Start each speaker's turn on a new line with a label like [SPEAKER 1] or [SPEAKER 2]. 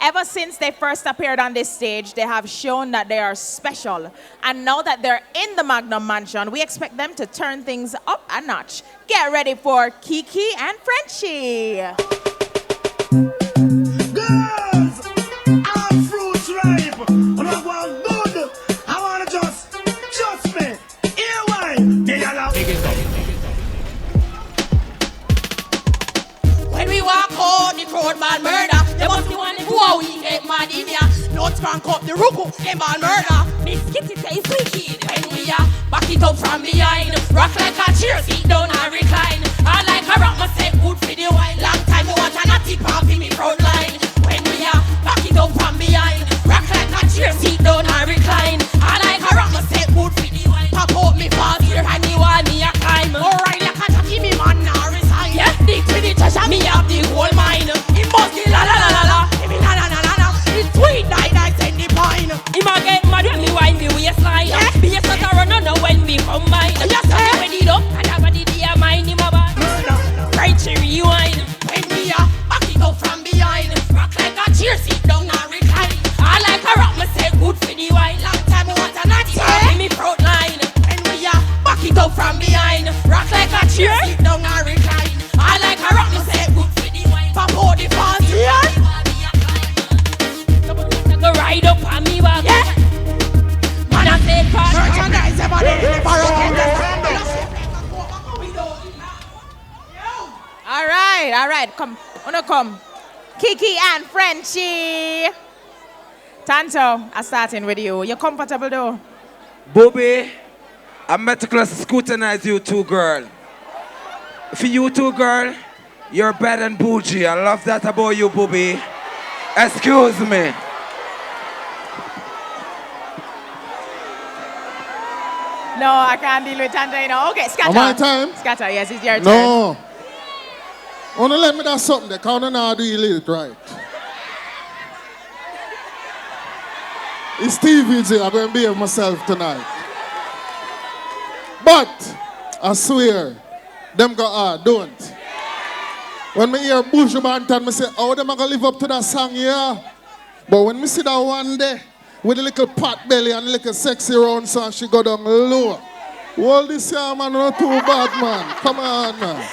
[SPEAKER 1] Ever since they first appeared on this stage, they have shown that they are special. And now that they're in the Magnum Mansion, we expect them to turn things up a notch. Get ready for Keke and Frenchy.
[SPEAKER 2] Girls, I'm fruits ripe. And I want good. I want to just me. Here why? They allow.
[SPEAKER 3] When we walk on the road, man, murder. They must be one who are we get mad in ya. Not crank up the ruku, they man murder. Miss Kitty say wicked. When we are back it up from behind. Rock like a chair, sit down and recline. I like a rock, must say good for the wine. Long time I want a natty pump in me front line. When we are back it up from behind. Rock like a chair, sit down and recline. I like a rock, must say good for the wine. Pop out me fast here and you want me a climb. Alright, like a tacky me man now resign. Yeah, dig with the treasure, me have the gold mine. It must be la la la la la. Give me la la la la la. It's sweet, die, send the pine. It might get mad when me wine the waistline. Yeah, be a sort of run on when we combine. Yes, sir. When it up, and have a dear mind in my body. Right to rewind. When we are back it up from behind. Rock like a chair, sit down and recline. I like a rock, me say good for the wine. Long time I want a natty in me front line. When we are back it up from behind. Rock like a chair, sit down and recline. I like a rock, me say good for the wine. Pop out the fans, yeah. Go ride up on me back. Yeah. Man, I say part.
[SPEAKER 2] Merchandise, everybody.
[SPEAKER 1] All right, come, wanna come. Keke and Frenchy. Tanto, I'm starting with you. You comfortable though?
[SPEAKER 4] Bobby, I meticulously scrutinize you two, girl. For you two, girl, you're bad and bougie. I love that about you, Bobby. Excuse me.
[SPEAKER 1] No, I can't deal with Tanto, you know. Okay, Scatter.
[SPEAKER 5] My time?
[SPEAKER 1] Scatter, yes, it's your turn.
[SPEAKER 5] No. Wanna let me do something that can't now do it right. It's TVG, I'm gonna behave myself tonight. But I swear, them go don't. When me hear Bush Banton, me say, oh, them are gonna live up to that song, yeah. But when me see that one day, with a little pot belly and a little sexy round song, she go down low. All this year, man, not too bad, man. Come on, man.